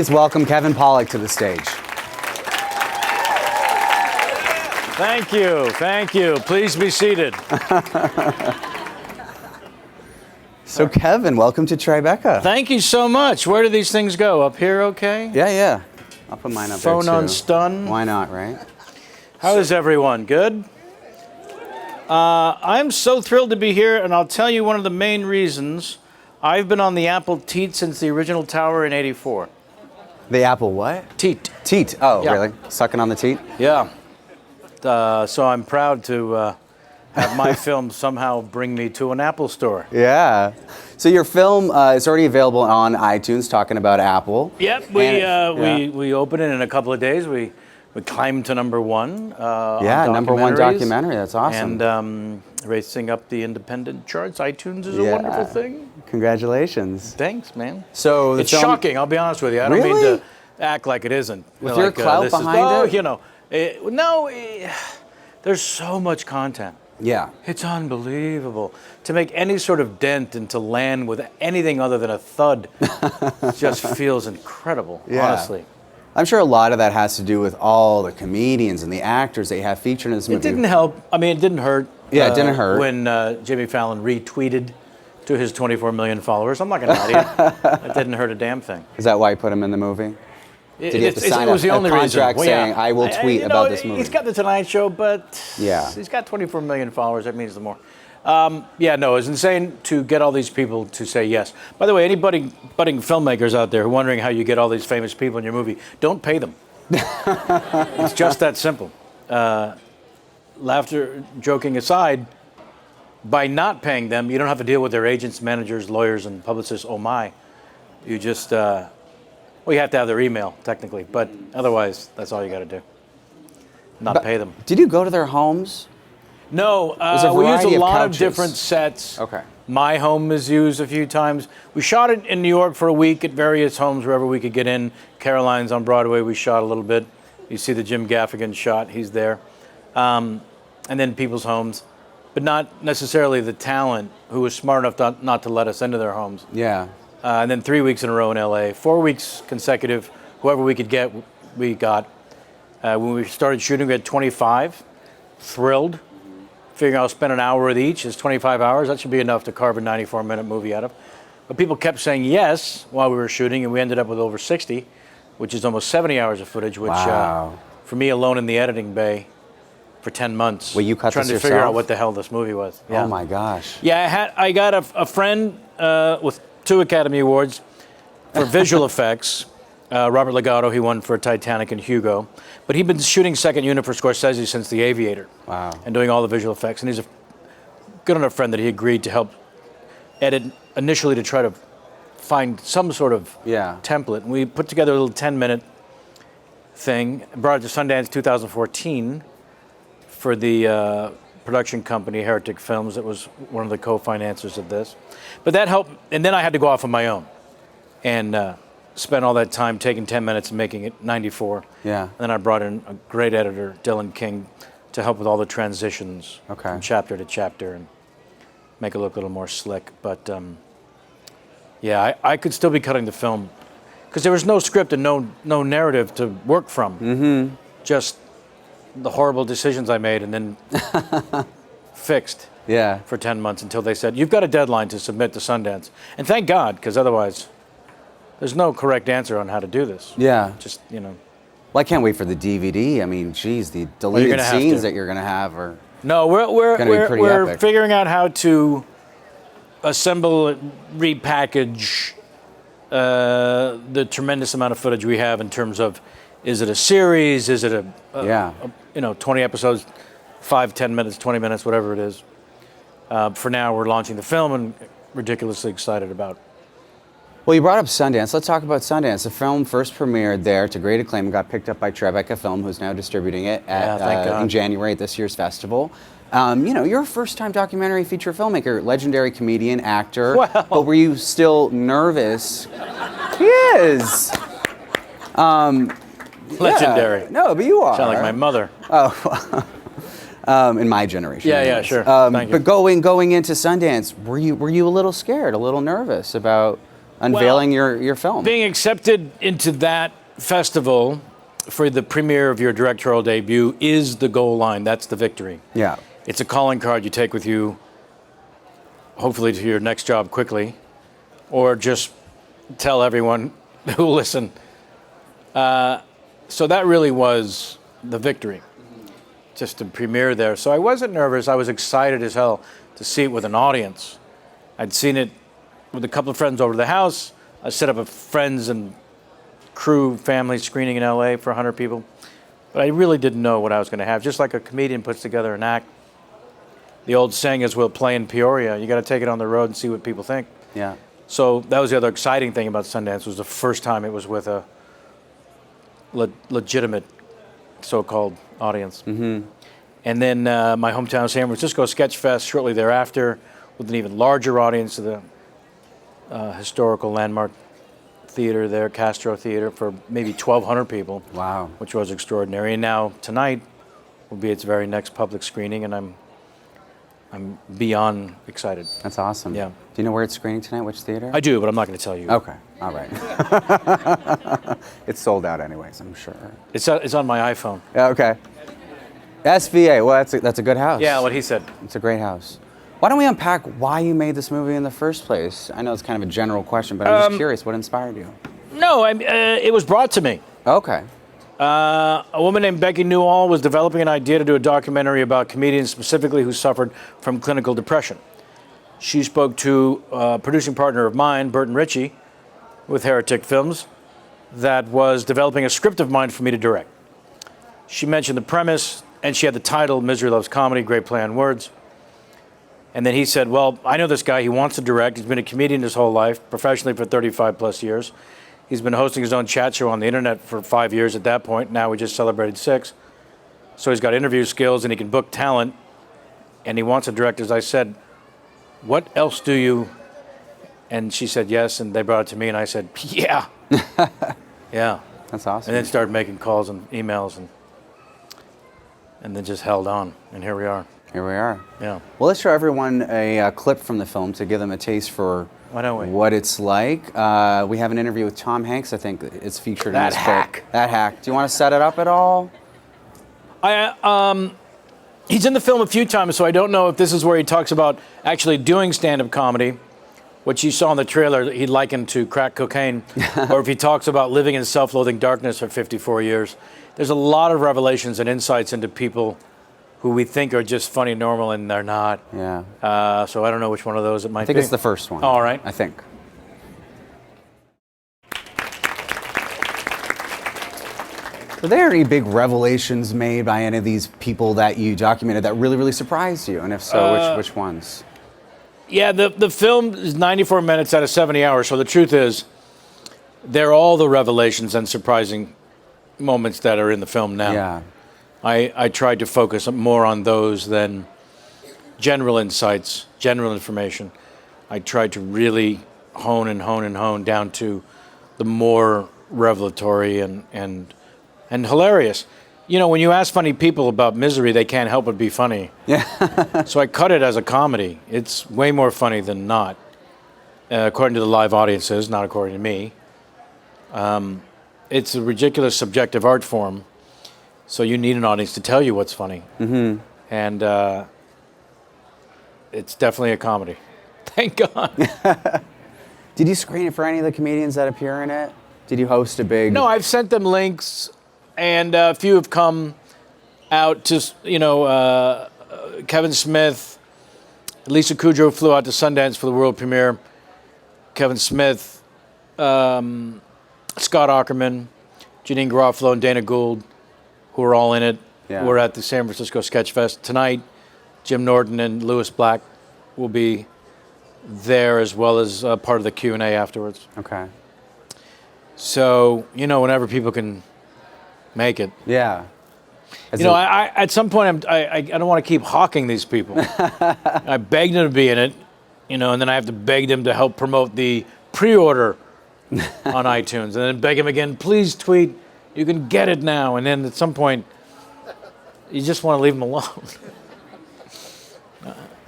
Please welcome Kevin Pollak to the stage. Thank you, thank you. Please be seated. So Kevin, welcome to Tribeca. Thank you so much. Where do these things go? Up here, okay? Yeah. I'll put mine up there too. Phone on stun. Why not, right? How is everyone? Good? I'm so thrilled to be here, and I'll tell you one of the main reasons. I've been on the Apple teat since the original tower in '84. The Apple what? Teat. Teat. Oh, Yeah. really? Sucking on the teat? Yeah. So I'm proud to have my film somehow bring me to an Apple store. Yeah. So your film is already available on iTunes, talking about Apple. Yep. We open it in a couple of days. We climbed to number one. On number one documentaries. documentary. That's awesome. And racing up the independent charts. iTunes is a wonderful thing. Congratulations. Thanks, man. So It's shocking, I'll be honest with you. I don't mean Really? to act like it isn't. With your clout this is- behind it? There's so much content. Yeah. It's unbelievable. To make any sort of dent and to land with anything other than a thud just feels incredible, honestly. I'm sure a lot of that has to do with all the comedians and the actors they have featured in this movie. It didn't help. I mean, it didn't hurt. Yeah, it didn't hurt. When Jimmy Fallon retweeted to his 24 million followers. I'm not going to lie to you. It didn't hurt a damn thing. Is that why you put him in the movie? Did he have to sign it was the only a contract reason. saying, I will tweet about this movie? He's got the Tonight Show, but he's got 24 million followers. That means the more. It's insane to get all these people to say yes. By the way, any budding filmmakers out there who are wondering how you get all these famous people in your movie, don't pay them. It's just that simple. Laughter, joking aside, by not paying them, you don't have to deal with their agents, managers, lawyers, and publicists. Oh my. You just, you have to have their email, technically. But otherwise, that's all you got to do. Not pay them. Did you go to their homes? No, we used a lot of different sets. Okay. My home is used a few times. We shot it in New York for a week at various homes wherever we could get in. Caroline's on Broadway, we shot a little bit. You see the Jim Gaffigan shot, he's there. And then people's homes, but not necessarily the talent who was smart enough not to let us into their homes. Yeah. And then 3 weeks in a row in LA, 4 weeks consecutive, whoever we could get, we got. When we started shooting, we had 25, thrilled. Figuring I'll spend an hour with each is 25 hours. That should be enough to carve a 94-minute movie out of. But people kept saying yes while we were shooting, and we ended up with over 60, which is almost 70 hours of footage, which for me alone in the editing bay for 10 months. Well, you cut trying this to yourself? figure out what the hell this movie was. Yeah. Oh my gosh. Yeah, I got a friend with 2 Academy Awards for visual effects. Robert Legato, he won for Titanic and Hugo. But he'd been shooting second unit for Scorsese since The Aviator. Wow. And doing all the visual effects. And he's a good enough friend that he agreed to help edit initially to try to find some sort of template. And we put together a little 10-minute thing, brought it to Sundance 2014 for the production company, Heretic Films, that was one of the co-financers of this. But that helped, and then I had to go off on my own. And spent all that time taking 10 minutes and making it 94. Yeah. And then I brought in a great editor, Dylan King, to help with all the transitions from chapter to chapter and make it look a little more slick. But I could still be cutting the film because there was no script and no narrative to work from. Mm-hmm. Just the horrible decisions I made and then fixed for 10 months until they said, you've got a deadline to submit to Sundance. And thank God, because otherwise there's no correct answer on how to do this. Yeah. Just, Well, I can't wait for the DVD. I mean, geez, the deleted scenes that you're going to have are we're figuring out how to assemble, repackage the tremendous amount of footage we have in terms of, is it a series? Is it a 20 episodes, 5, 10 minutes, 20 minutes, whatever it is. For now, we're launching the film and ridiculously excited about it. Well, you brought up Sundance. Let's talk about Sundance. The film first premiered there to great acclaim and got picked up by Tribeca Film, who's now distributing it in January at this year's festival. You're a first-time documentary feature filmmaker, legendary comedian, actor. Well. But were you still nervous? He is. Legendary. No, but you are. Sound like my mother. Oh. In my generation. Yeah, sure. Thank you. But going into Sundance, were you a little scared, a little nervous about unveiling your film. Being accepted into that festival for the premiere of your directorial debut is the goal line. That's the victory. Yeah. It's a calling card you take with you, hopefully to your next job quickly, or just tell everyone who will listen. So that really was the victory, just to premiere there. So I wasn't nervous. I was excited as hell to see it with an audience. I'd seen it with a couple of friends over to the house. I set up a friends and crew family screening in LA for 100 people. But I really didn't know what I was going to have. Just like a comedian puts together an act, the old saying is, we'll play in Peoria. You got to take it on the road and see what people think. Yeah. So that was the other exciting thing about Sundance, was the first time it was with a legitimate so-called audience. Mm-hmm. And then my hometown San Francisco Sketch Fest shortly thereafter, with an even larger audience of the historical landmark theater there, Castro Theater, for maybe 1,200 people. Wow. Which was extraordinary. And now tonight will be its very next public screening, and I'm beyond excited. That's awesome. Yeah. Do you know where it's screening tonight? Which theater? I do, but I'm not going to tell you. Okay. All right. It's sold out anyways, I'm sure. It's on my iPhone. Okay. SVA. Well, that's a good house. Yeah, what he said. It's a great house. Why don't we unpack why you made this movie in the first place? I know it's kind of a general question, but I'm just curious. What inspired you? No, it was brought to me. Okay. A woman named Becky Newall was developing an idea to do a documentary about comedians specifically who suffered from clinical depression. She spoke to a producing partner of mine, Burton Ritchie, with Heretic Films, that was developing a script of mine for me to direct. She mentioned the premise, and she had the title, Misery Loves Comedy, great play on words. And then he said, well, I know this guy, he wants to direct. He's been a comedian his whole life, professionally for 35 plus years. He's been hosting his own chat show on the internet for 5 years at that point. Now we just celebrated 6. So he's got interview skills and he can book talent. And he wants to direct. As I said, what else do you? And she said yes, and they brought it to me, and I said, yeah. Yeah. That's awesome. And then started making calls and emails, and then just held on, and here we are. Here we are. Yeah. Well, let's show everyone a clip from the film to give them a taste for Why don't we? what it's like. We have an interview with Tom Hanks. I think it's featured in That this hack. clip. That hack. Do you want to set it up at all? He's in the film a few times, so I don't know if this is where he talks about actually doing stand-up comedy, which you saw in the trailer he likened to crack cocaine, or if he talks about living in self-loathing darkness for 54 years. There's a lot of revelations and insights into people who we think are just funny and normal, and they're not. Yeah. So I don't know which one of those it might be. I think it's the first one. All right. I think. Were there any big revelations made by any of these people that you documented that really, really surprised you? And if so, which ones? Yeah, the film is 94 minutes out of 70 hours, so the truth is, they're all the revelations and surprising moments that are in the film now. Yeah. I tried to focus more on those than general insights, general information. I tried to really hone down to the more revelatory and hilarious. You know, when you ask funny people about misery, they can't help but be funny. Yeah. So I cut it as a comedy. It's way more funny than not, according to the live audiences, not according to me. It's a ridiculous subjective art form, so you need an audience to tell you what's funny. Mm-hmm. And it's definitely a comedy. Thank God. Did you screen it for any of the comedians that appear in it? Did you host a big... No, I've sent them links, and a few have come out to, Kevin Smith. Lisa Kudrow flew out to Sundance for the world premiere. Kevin Smith, Scott Aukerman, Janine Garofalo, and Dana Gould, who are all in it. Yeah. We're at the San Francisco Sketch Fest tonight. Jim Norton and Lewis Black will be there, as well as part of the Q&A afterwards. Okay. So, whenever people can make it. Yeah. I at some point, I don't want to keep hawking these people. I begged them to be in it, and then I have to beg them to help promote the pre-order on iTunes, and then beg them again, please tweet, you can get it now. And then at some point, you just want to leave them alone.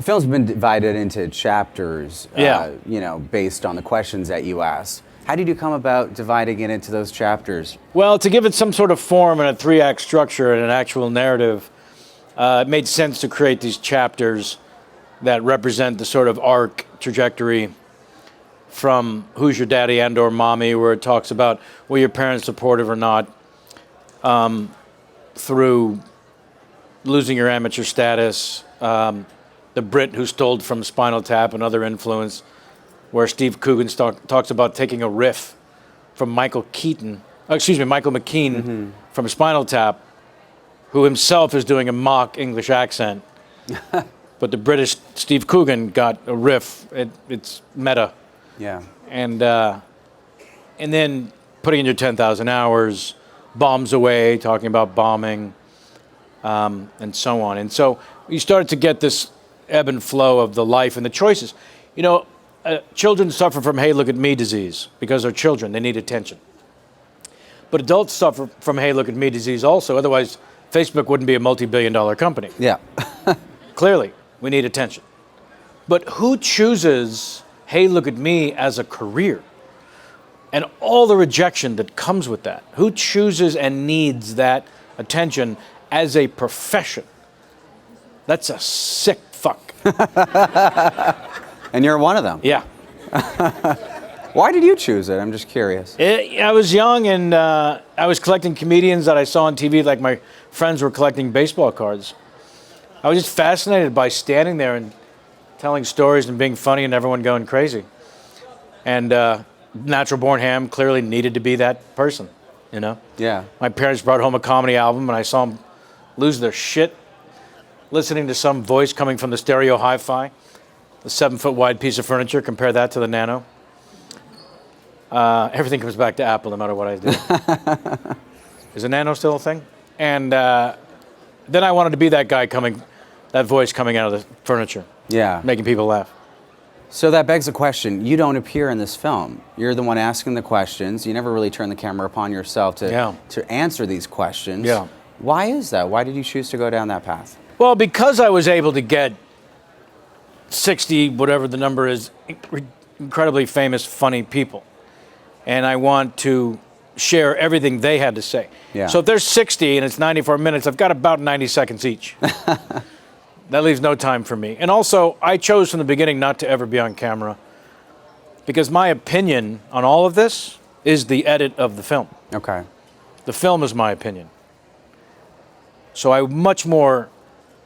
The film's been divided into chapters, based on the questions that you asked. How did you come about dividing it into those chapters? Well, to give it some sort of form and a 3-act structure and an actual narrative, it made sense to create these chapters that represent the sort of arc trajectory from Who's Your Daddy and or Mommy, where it talks about were your parents supportive or not, through losing your amateur status, the Brit who stole from Spinal Tap, another influence, where Steve Coogan talks about taking a riff from Michael McKean from Spinal Tap, who himself is doing a mock English accent. But the British Steve Coogan got a riff. It's meta. Yeah. And then putting in your 10,000 hours, Bombs Away, talking about bombing, and so on. And so you started to get this ebb and flow of the life and the choices. You know, children suffer from "Hey, look at me" disease because they're children. They need attention. But adults suffer from "Hey, look at me" disease also. Otherwise, Facebook wouldn't be a multi-billion-dollar company. Yeah. Clearly, we need attention. But who chooses "Hey, look at me" as a career? And all the rejection that comes with that. Who chooses and needs that attention as a profession? That's a sick fuck. And you're one of them. Yeah. Why did you choose it? I'm just curious. I was young and I was collecting comedians that I saw on TV, like my friends were collecting baseball cards. I was just fascinated by standing there and telling stories and being funny and everyone going crazy. And Natural Born Ham clearly needed to be that person, you know? Yeah. My parents brought home a comedy album and I saw them lose their shit listening to some voice coming from the stereo hi-fi, the 7-foot wide piece of furniture. Compare that to the Nano. Everything comes back to Apple no matter what I do. Is the Nano still a thing? And then I wanted to be that guy that voice coming out of the furniture. Yeah. Making people laugh. So that begs the question, you don't appear in this film. You're the one asking the questions. You never really turn the camera upon yourself to answer these questions. Yeah. Why is that? Why did you choose to go down that path? Well, because I was able to get 60, whatever the number is, incredibly famous, funny people. And I want to share everything they had to say. Yeah. So if there's 60 and it's 94 minutes, I've got about 90 seconds each. That leaves no time for me. And also, I chose from the beginning not to ever be on camera because my opinion on all of this is the edit of the film. Okay. The film is my opinion. So I'm much more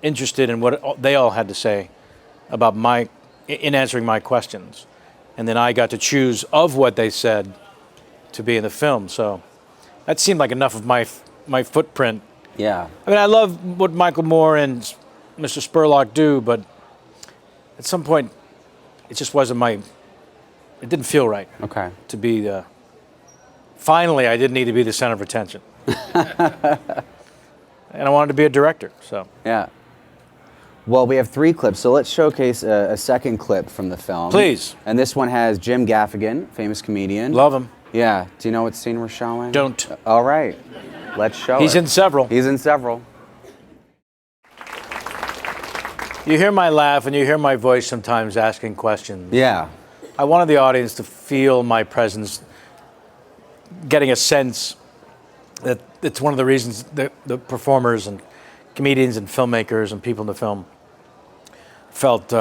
interested in what they all had to say about in answering my questions. And then I got to choose of what they said to be in the film. So that seemed like enough of my footprint. Yeah. I mean, I love what Michael Moore and Mr. Spurlock do, but at some point, it just wasn't it didn't feel right. Okay. To be finally, I didn't need to be the center of attention. And I wanted to be a director, so. Yeah. Well, we have 3 clips, so let's showcase a second clip from the film. Please. And this one has Jim Gaffigan, famous comedian. Love him. Yeah. Do you know what scene we're showing? Don't. All right. Let's show it. He's in several. He's in several. You hear my laugh and you hear my voice sometimes asking questions. Yeah. I wanted the audience to feel my presence, getting a sense that it's one of the reasons that the performers and comedians and filmmakers and people in the film felt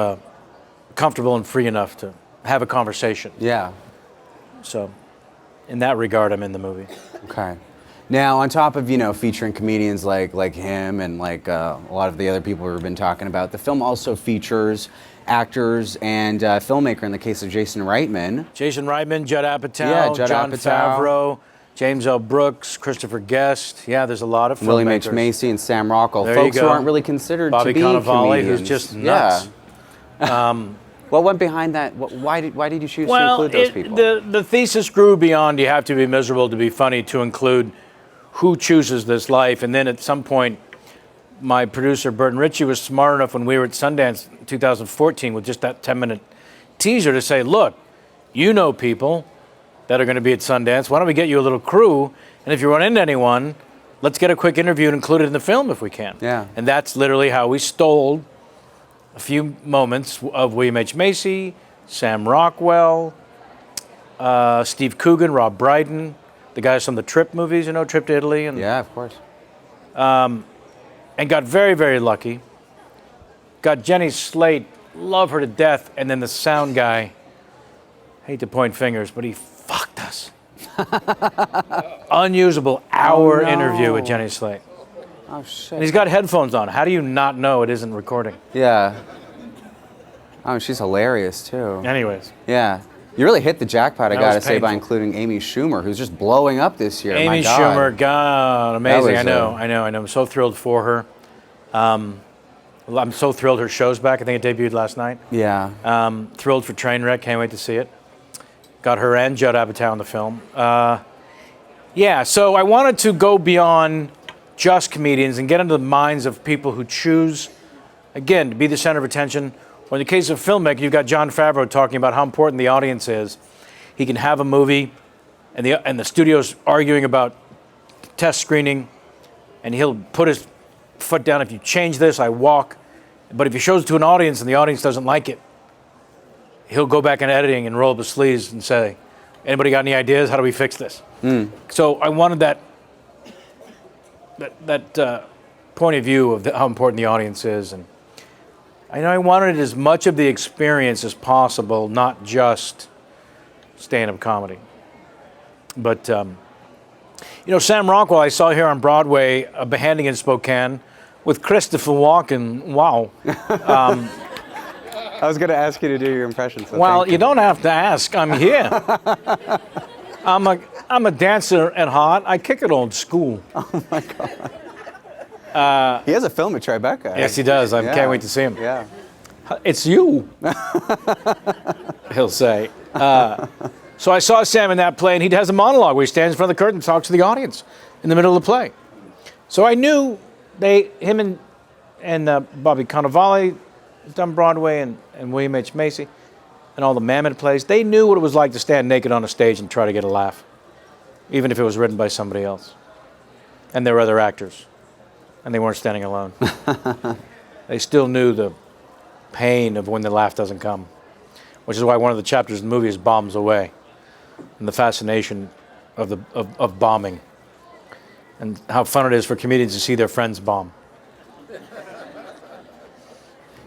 comfortable and free enough to have a conversation. Yeah. So in that regard, I'm in the movie. Okay. Now, on top of, featuring comedians like him and like a lot of the other people we've been talking about, the film also features actors and filmmaker in the case of Jason Reitman. Judd Apatow, Jon Favreau, James L. Brooks, Christopher Guest. Yeah, there's a lot of filmmakers. William H. Macy and Sam Rockwell. Folks who aren't really considered Bobby to be Cannavale, comedians. who's just nuts. Yeah. What went behind that? Why did you choose to include those people? The thesis grew beyond you have to be miserable to be funny to include who chooses this life. And then at some point, my producer, Burton Ritchie, was smart enough when we were at Sundance in 2014 with just that 10-minute teaser to say, look, you know people that are going to be at Sundance. Why don't we get you a little crew? And if you run into anyone, let's get a quick interview and include it in the film if we can. Yeah. And that's literally how we stole a few moments of William H. Macy, Sam Rockwell, Steve Coogan, Rob Brydon, the guys from the Trip movies, Trip to Italy. And, yeah, of course. And got very, very lucky. Got Jenny Slate, love her to death, and then the sound guy, hate to point fingers, but he fucked us. Unusable hour interview with Jenny Slate. Oh, shit. And he's got headphones on. How do you not know it isn't recording? Yeah. Oh, she's hilarious, too. Anyways. Yeah. You really hit the jackpot, I gotta say, by including Amy Schumer, who's just blowing up this year. Amy Schumer, God, amazing. I know. I'm so thrilled for her. I'm so thrilled her show's back. I think it debuted last night. Yeah. Thrilled for Trainwreck. Can't wait to see it. Got her and Judd Apatow in the film. Yeah, so I wanted to go beyond just comedians and get into the minds of people who choose, again, to be the center of attention. Or in the case of filmmaking, you've got Jon Favreau talking about how important the audience is. He can have a movie, and the studio's arguing about test screening, and he'll put his foot down. If you change this, I walk. But if he shows it to an audience and the audience doesn't like it, he'll go back in editing and roll up his sleeves and say, anybody got any ideas? How do we fix this? So I wanted that point of view of how important the audience is. And I wanted as much of the experience as possible, not just stand-up comedy. But, Sam Rockwell, I saw here on Broadway, a beheading in Spokane with Christopher Walken. Wow. I was going to ask you to do your impression. So well, you don't have to ask. I'm here. I'm a dancer at heart. I kick it old school. Oh, my God. He has a film at Tribeca. Yes, he does. I can't wait to see him. Yeah. It's you, he'll say. So I saw Sam in that play, and he has a monologue where he stands in front of the curtain and talks to the audience in the middle of the play. So I knew him and Bobby Cannavale, who's done Broadway, and William H. Macy, and all the Mammoth plays, they knew what it was like to stand naked on a stage and try to get a laugh, even if it was written by somebody else. And there were other actors, and they weren't standing alone. They still knew the pain of when the laugh doesn't come, which is why one of the chapters in the movie is Bombs Away, and the fascination of bombing, and how fun it is for comedians to see their friends bomb.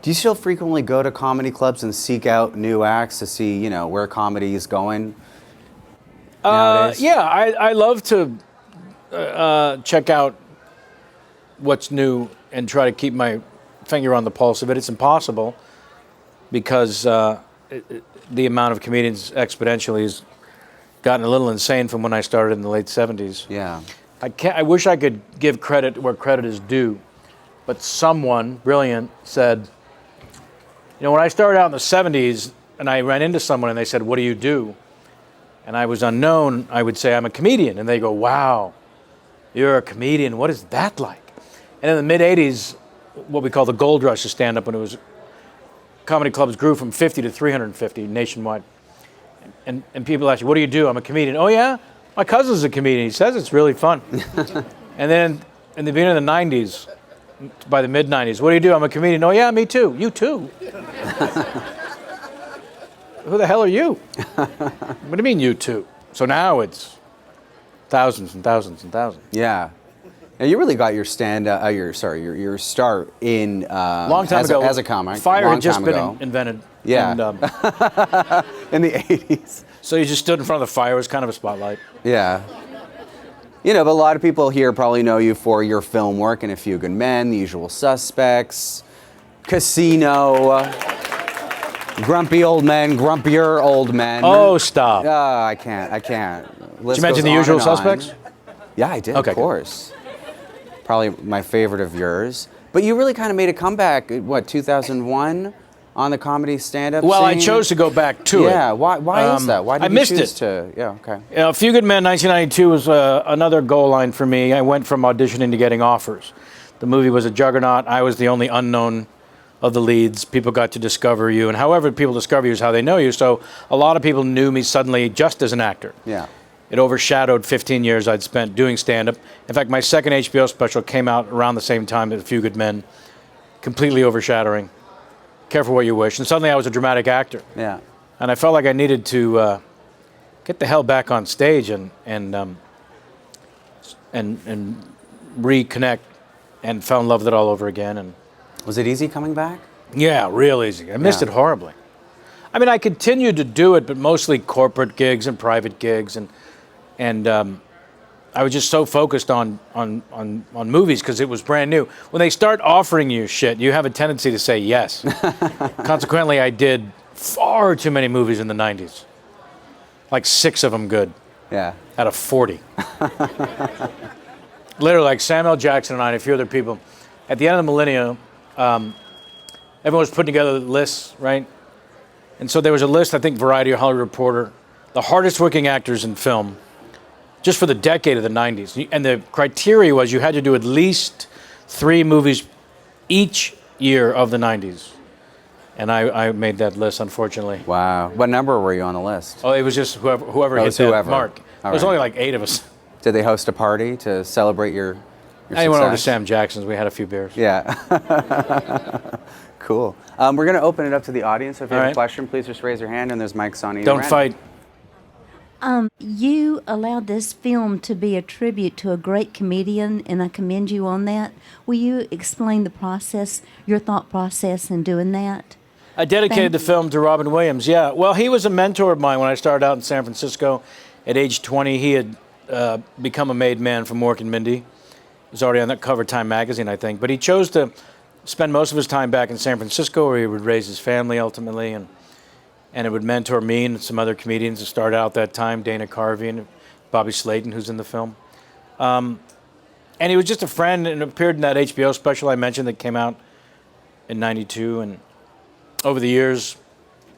Do you still frequently go to comedy clubs and seek out new acts to see, where comedy is going nowadays? Yeah, I love to check out what's new and try to keep my finger on the pulse of it. It's impossible because the amount of comedians exponentially has gotten a little insane from when I started in the late 70s. Yeah. I wish I could give credit where credit is due, but someone brilliant said, when I started out in the 70s and I ran into someone and they said, what do you do? And I was unknown, I would say, I'm a comedian. And they go, wow, you're a comedian. What is that like? And in the mid-'80s, what we call the gold rush of stand-up, when it was comedy clubs grew from 50 to 350 nationwide. And people ask you, what do you do? I'm a comedian. Oh, yeah? My cousin's a comedian. He says it's really fun. And then in the beginning of the 90s, by the mid-'90s, what do you do? I'm a comedian. Oh, yeah, me too. You too. Who the hell are you? What do you mean, you too? So now it's thousands and thousands and thousands. Yeah. Now you really got your your start in long time ago as a comic. Fire had just been invented. Yeah. And, in the 80s. So you just stood in front of the fire. It was kind of a spotlight. Yeah. But a lot of people here probably know you for your film work in A Few Good Men, The Usual Suspects, Casino, Grumpy Old Men, Grumpier Old Men. Oh, stop. I can't. Did you mention The Usual Suspects? Yeah, I did, okay, of course. Probably my favorite of yours. But you really kind of made a comeback, 2001? On the comedy stand-up Well, scene? I chose to go back to it. Yeah, why is that? Why did I you missed choose it. to? Yeah, okay. A Few Good Men, 1992 was another goal line for me. I went from auditioning to getting offers. The movie was a juggernaut. I was the only unknown of the leads. People got to discover you, and however people discover you is how they know you. So a lot of people knew me suddenly just as an actor. Yeah. It overshadowed 15 years I'd spent doing stand-up. In fact, my second HBO special came out around the same time as A Few Good Men, completely overshadowing careful what you wish. And suddenly I was a dramatic actor. Yeah. And I felt like I needed to get the hell back on stage and reconnect, and fell in love with it all over again. And was it easy coming back? Yeah, real easy. I missed it horribly. I mean, I continued to do it, but mostly corporate gigs and private gigs, and I was just so focused on movies because it was brand new. When they start offering you shit, you have a tendency to say yes. Consequently, I did far too many movies in the 90s. Like 6 of them good. Yeah. Out of 40. Literally, like Samuel Jackson and I and a few other people. At the end of the millennium, everyone was putting together lists, right? And so there was a list, I think Variety or Hollywood Reporter, the hardest working actors in film, just for the decade of the 90s. And the criteria was you had to do at least 3 movies each year of the 90s. And I made that list, unfortunately. Wow. What number were you on the list? Oh, it was just whoever hit that mark. There was only like 8 of us. Did they host a party to celebrate your I went over to Sam Jackson's. We had a few beers. Yeah. Cool. We're going to open it up to the audience. If you have a question, please just raise your hand, and there's mics on either Don't end. fight. You allowed this film to be a tribute to a great comedian, and I commend you on that. Will you explain the process, your thought process in doing that? I dedicated the film to Robin Williams, yeah. Well, he was a mentor of mine when I started out in San Francisco. At age 20, he had become a made man from Mork and Mindy. He was already on that cover of Time magazine, I think. But he chose to spend most of his time back in San Francisco, where he would raise his family ultimately, and it would mentor me and some other comedians that started out that time, Dana Carvey and Bobby Slayton, who's in the film. And he was just a friend and appeared in that HBO special I mentioned that came out in '92, and over the years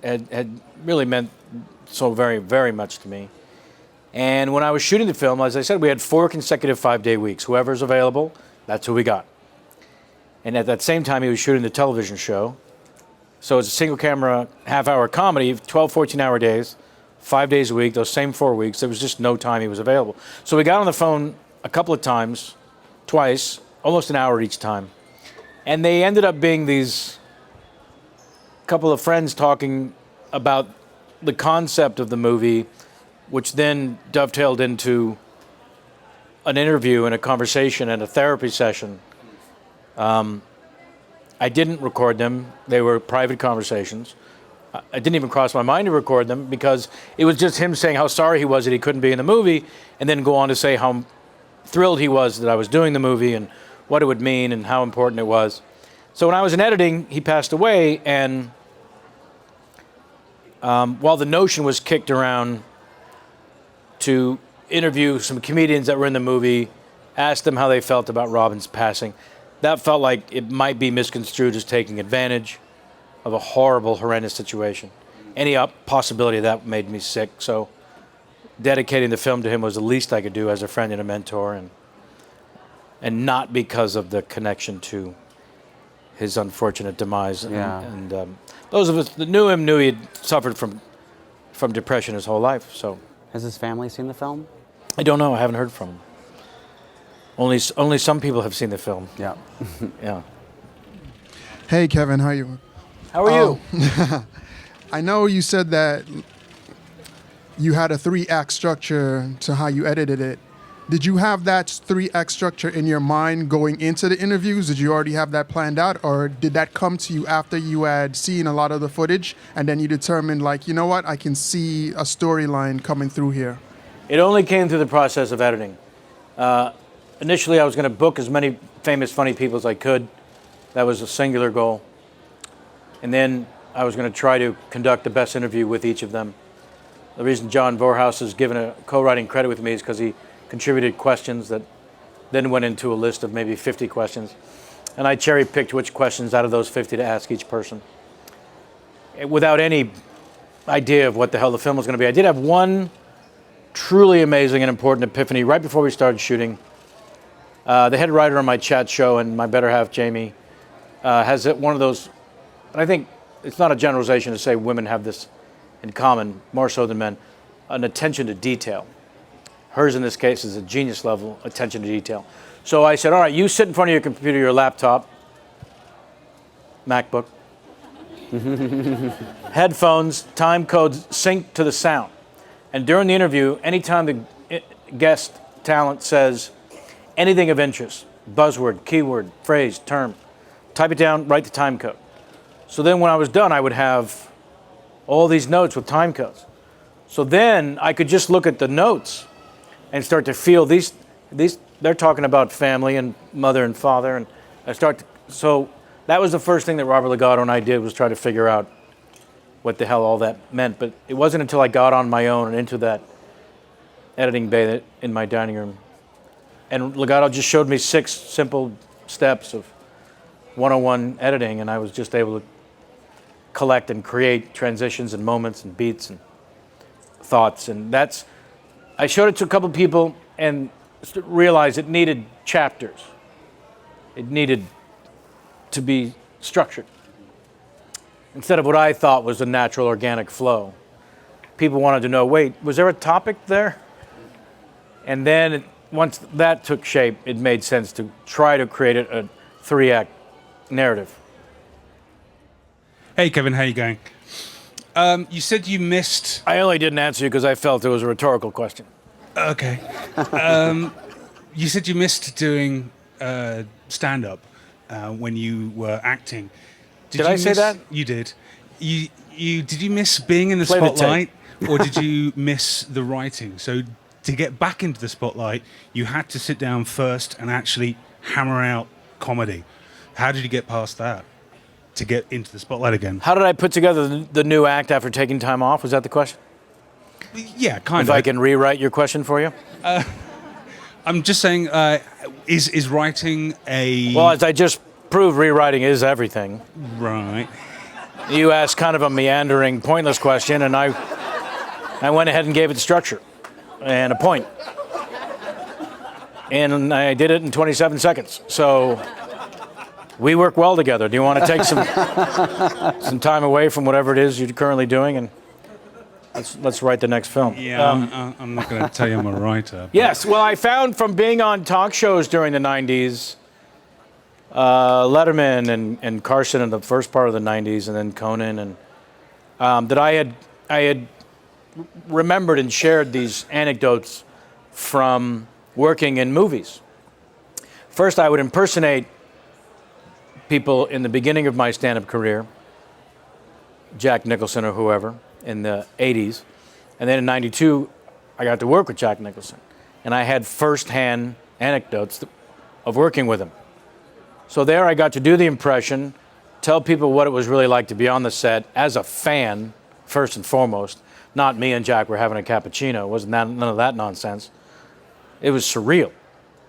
had really meant so very, very much to me. And when I was shooting the film, as I said, we had 4 consecutive 5-day weeks. Whoever's available, that's who we got. And at that same time, he was shooting the television show. So it's a single camera, half-hour comedy, 12, 14-hour days, 5 days a week, those same 4 weeks. There was just no time he was available. So we got on the phone a couple of times, twice, almost an hour each time. And they ended up being these couple of friends talking about the concept of the movie, which then dovetailed into an interview and a conversation and a therapy session. I didn't record them. They were private conversations. It didn't even cross my mind to record them because it was just him saying how sorry he was that he couldn't be in the movie, and then go on to say how thrilled he was that I was doing the movie and what it would mean and how important it was. So when I was in editing, he passed away, and while the notion was kicked around to interview some comedians that were in the movie, ask them how they felt about Robin's passing, that felt like it might be misconstrued as taking advantage of a horrible, horrendous situation. Any possibility of that made me sick, so dedicating the film to him was the least I could do as a friend and a mentor, and not because of the connection to his unfortunate demise. Yeah. And those of us that knew him knew he had suffered from depression his whole life. So, has his family seen the film? I don't know. I haven't heard from him. Only some people have seen the film. Yeah. Yeah. Hey, Kevin, how are you? How are you? I know you said that you had a 3-act structure to how you edited it. Did you have that 3-act structure in your mind going into the interviews? Did you already have that planned out? Or did that come to you after you had seen a lot of the footage and then you determined, like, you know what, I can see a storyline coming through here? It only came through the process of editing. Initially, I was going to book as many famous, funny people as I could. That was a singular goal. And then I was going to try to conduct the best interview with each of them. The reason John Vorhaus has given a co-writing credit with me is because he contributed questions that then went into a list of maybe 50 questions. And I cherry-picked which questions out of those 50 to ask each person, without any idea of what the hell the film was going to be. I did have one truly amazing and important epiphany right before we started shooting. The head writer on my chat show and my better half, Jamie, has one of those, and I think it's not a generalization to say women have this in common, more so than men, an attention to detail. Hers in this case is a genius level attention to detail. So I said, all right, you sit in front of your computer, your laptop, MacBook, Headphones, time codes sync to the sound. And during the interview, anytime the guest talent says anything of interest, buzzword, keyword, phrase, term, type it down, write the time code. So then when I was done, I would have all these notes with time codes. So then I could just look at the notes and start to feel these they're talking about family and mother and father, and so that was the first thing that Robert Legato and I did, was try to figure out what the hell all that meant. But it wasn't until I got on my own and into that editing bay in my dining room, and Legato just showed me 6 simple steps of 101 editing, and I was just able to collect and create transitions and moments and beats and thoughts. And I showed it to a couple people and realized it needed chapters. It needed to be structured instead of what I thought was a natural organic flow. People wanted to know, wait, was there a topic there? And then once that took shape, it made sense to try to create a 3-act narrative. Hey, Kevin, how you going? You said you missed... I only didn't answer you because I felt it was a rhetorical question. Okay. You said you missed doing stand-up when you were acting. Did I say that? You did. Did you miss being in the Play the spotlight, or did you miss the writing? So to get back into the spotlight, you had to sit down first and actually hammer out comedy. How did you get past that to get into the spotlight again? How did I put together the new act after taking time off? Was that the question? Yeah, kind of. If I can rewrite your question for you? I'm just saying, is writing a... Well, as I just proved, rewriting is everything. Right. You asked kind of a meandering, pointless question, and I went ahead and gave it structure and a point. And I did it in 27 seconds. So we work well together. Do you want to take some time away from whatever it is you're currently doing, and let's write the next film? Yeah, I'm not going to tell you I'm a writer. Yes, well, I found from being on talk shows during the 90s, Letterman and Carson in the first part of the 90s, and then Conan, and that I had remembered and shared these anecdotes from working in movies. First, I would impersonate people in the beginning of my stand-up career, Jack Nicholson or whoever, in the 80s. And then in 92, I got to work with Jack Nicholson. And I had first-hand anecdotes of working with him. So there I got to do the impression, tell people what it was really like to be on the set as a fan, first and foremost. Not me and Jack were having a cappuccino. It wasn't none of that nonsense. It was surreal.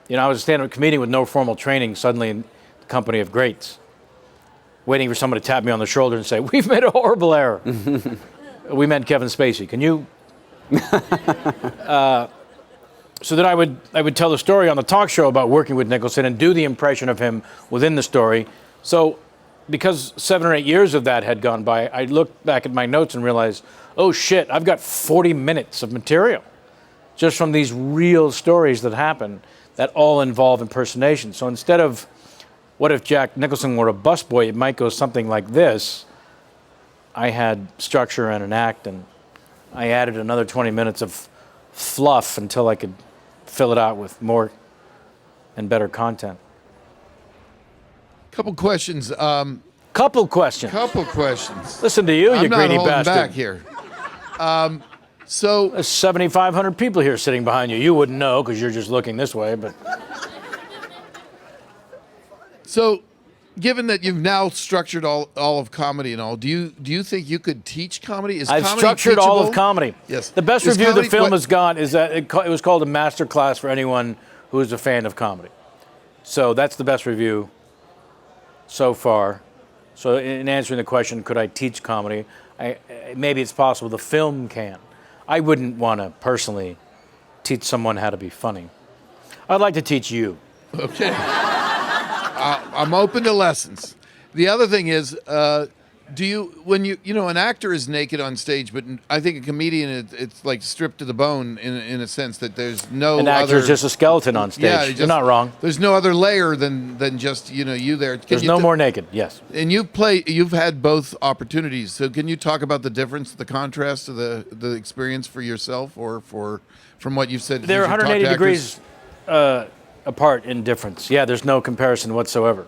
You know, I was a stand-up comedian with no formal training, suddenly in the company of greats, waiting for someone to tap me on the shoulder and say, "We've made a horrible error." We meant Kevin Spacey. Can you? So then I would tell the story on the talk show about working with Nicholson and do the impression of him within the story. So because 7 or 8 years of that had gone by, I looked back at my notes and realized, oh shit, I've got 40 minutes of material just from these real stories that happen that all involve impersonation. So instead of what if Jack Nicholson were a busboy, it might go something like this. I had structure and an act, and I added another 20 minutes of fluff until I could fill it out with more and better content. Couple questions. Couple questions. Listen to you, you greedy bastard. Back here. So there's 7,500 people here sitting behind you. You wouldn't know because you're just looking this way, but. So, given that you've now structured all of comedy and all, do you think you could teach comedy? I've structured all of comedy. Yes. The best review the film has got is that it was called a master class for anyone who is a fan of comedy. So that's the best review so far. So in answering the question, could I teach comedy? Maybe it's possible the film can. I wouldn't want to personally teach someone how to be funny. I'd like to teach you. Okay. I'm open to lessons. The other thing is, Do you, when an actor is naked on stage, but I think a comedian, it's like stripped to the bone in a sense that there's no An actor is just a skeleton on stage. Yeah, You're not wrong. There's no other layer than just you there. There's no more naked. Yes. And you've had both opportunities. So can you talk about the difference, the contrast of the experience for yourself or from what you've said? They're 180 degrees apart in difference. Yeah, there's no comparison whatsoever.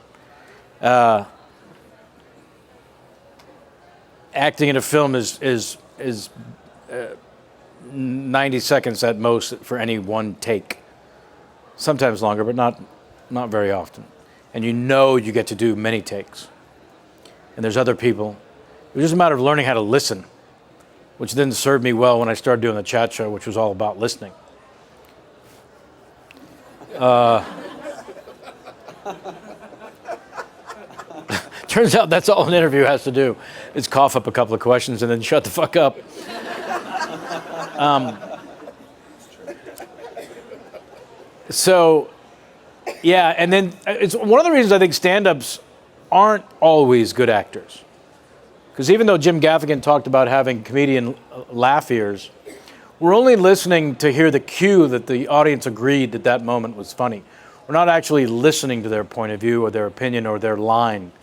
Acting in a film is 90 seconds at most for any one take. Sometimes longer, but not very often. And you get to do many takes. And there's other people. It was just a matter of learning how to listen, which didn't serve me well when I started doing the chat show, which was all about listening. Turns out that's all an interview has to do, is cough up a couple of questions and then shut the fuck up. So, yeah, and then it's one of the reasons I think stand-ups aren't always good actors. Because even though Jim Gaffigan talked about having comedian laugh ears, we're only listening to hear the cue that the audience agreed that moment was funny. We're not actually listening to their point of view or their opinion or their line.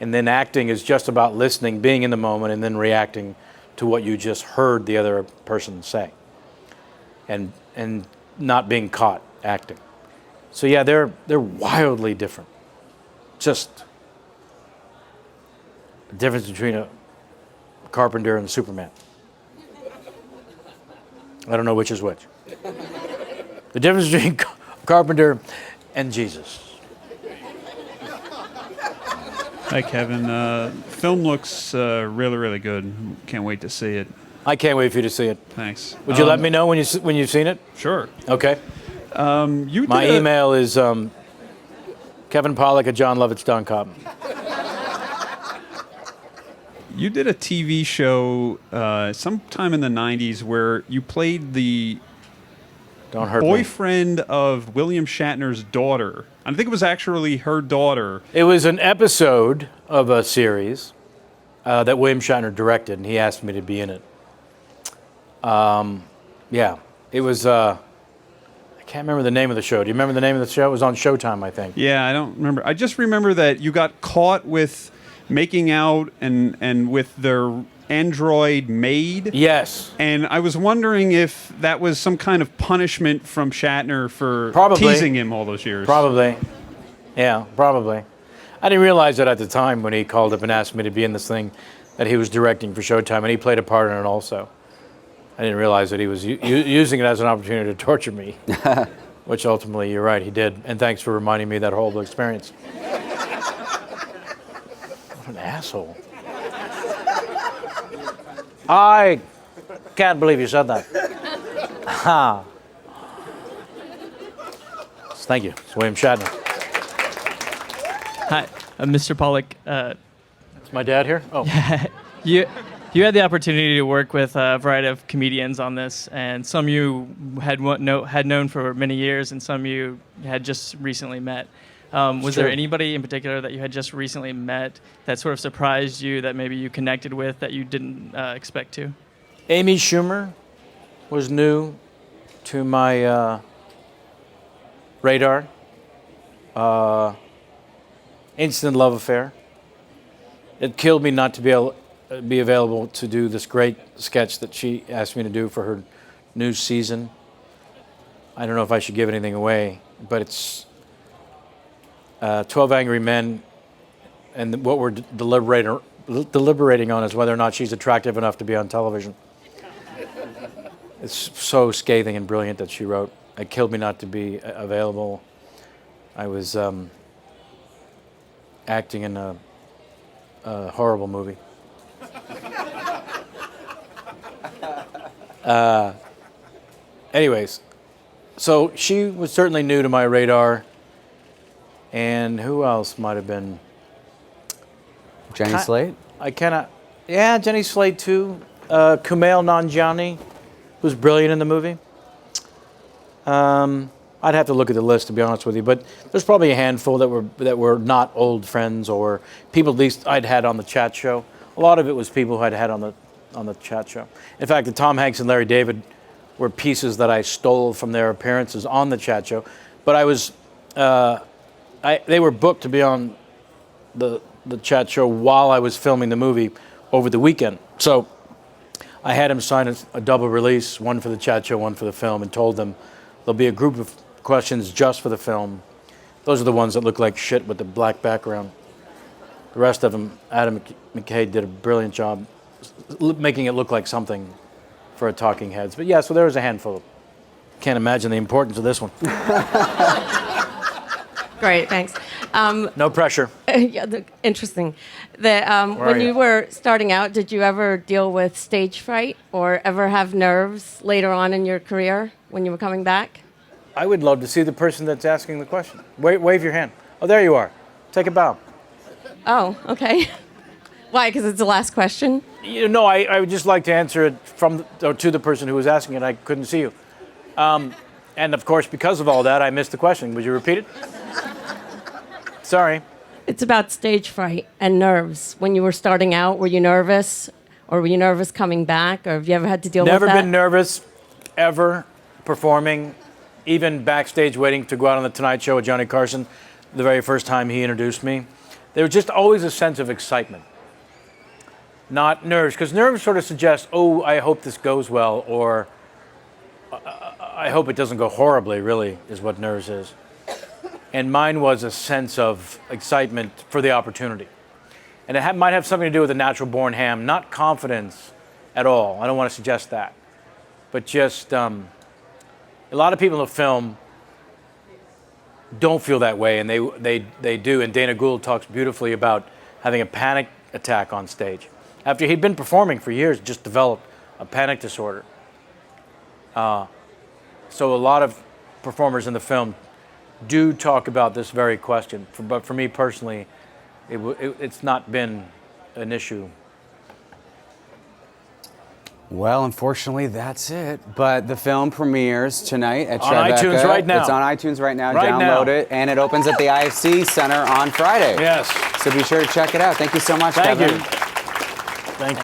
And then acting is just about listening, being in the moment, and then reacting to what you just heard the other person say. And not being caught acting. So yeah, they're wildly different. Just the difference between a carpenter and Superman. I don't know which is which. The difference between carpenter and Jesus. Hi, Kevin. Film looks really, really good. Can't wait to see it. I can't wait for you to see it. Thanks. Would you let me know when you've seen it? Sure. Okay. My email is Kevin Pollak at johnlovitz.com. You did a TV show sometime in the 90s where you played the boyfriend of William Shatner's daughter. I think it was actually her daughter. It was an episode of a series that William Shatner directed, and he asked me to be in it. Yeah, it was, I can't remember the name of the show. Do you remember the name of the show? It was on Showtime, I think. Yeah, I don't remember. I just remember that you got caught with making out and with their android maid. Yes. And I was wondering if that was some kind of punishment from Shatner for teasing him all those years. Probably. Yeah, probably. I didn't realize that at the time when he called up and asked me to be in this thing that he was directing for Showtime, and he played a part in it also. I didn't realize that he was using it as an opportunity to torture me, which ultimately, you're right, he did. And thanks for reminding me of that horrible experience. What an asshole. I can't believe you said that. Ha. Thank you. It's William Shatner. Hi, Mr. Pollak. Is my dad here? Oh. You had the opportunity to work with a variety of comedians on this, and some you had known for many years, and some you had just recently met. Was there anybody in particular that you had just recently met that sort of surprised you, that maybe you connected with, that you didn't expect to? Amy Schumer was new to my radar. Instant love affair. It killed me not to be available to do this great sketch that she asked me to do for her new season. I don't know if I should give anything away, but it's 12 Angry Men, and what we're deliberating on is whether or not she's attractive enough to be on television. It's so scathing and brilliant that she wrote. It killed me not to be available. I was acting in a horrible movie. Anyways, so she was certainly new to my radar. And who else might have been? Jenny Slate? Yeah, Jenny Slate too. Kumail Nanjiani, who's brilliant in the movie. I'd have to look at the list, to be honest with you, but there's probably a handful that were not old friends or people at least I'd had on the chat show. a lot of it was people who I'd had on the chat show. In fact, the Tom Hanks and Larry David were pieces that I stole from their appearances on the chat show. But I was, they were booked to be on the chat show while I was filming the movie over the weekend. So I had him sign a double release, one for the chat show, one for the film, and told them there'll be a group of questions just for the film. Those are the ones that look like shit with the black background. The rest of them, Adam McKay did a brilliant job making it look like something for a Talking Heads. But yeah, so there was a handful. Can't imagine the importance of this one. Great, thanks. No pressure. Yeah, interesting. When you were starting out, did you ever deal with stage fright or ever have nerves later on in your career when you were coming back? I would love to see the person that's asking the question. Wave your hand. Oh, there you are. Take a bow. Oh, okay. Why? Because it's the last question? No, I would just like to answer it to the person who was asking it. I couldn't see you. And of course, because of all that, I missed the question. Would you repeat it? Sorry. It's about stage fright and nerves. When you were starting out, were you nervous? Or were you nervous coming back? Or have you ever had to deal with that? Never been nervous, ever, performing, even backstage waiting to go out on The Tonight Show with Johnny Carson, the very first time he introduced me. There was just always a sense of excitement, not nerves, because nerves sort of suggest, oh, I hope this goes well, or I hope it doesn't go horribly, really, is what nerves is. And mine was a sense of excitement for the opportunity. And it might have something to do with a natural-born ham, not confidence at all. I don't want to suggest that. But just a lot of people in the film don't feel that way, and they do. And Dana Gould talks beautifully about having a panic attack on stage. After he'd been performing for years, just developed a panic disorder. So a lot of performers in the film do talk about this very question. But for me personally, it's not been an issue. Well, unfortunately, that's it. But the film premieres tonight at on Tribeca. iTunes right now. It's on iTunes right now. Right Download now. it. And it opens at the IFC Center on Friday. Yes. So be sure to check it out. Thank you so much, Thank Kevin. you.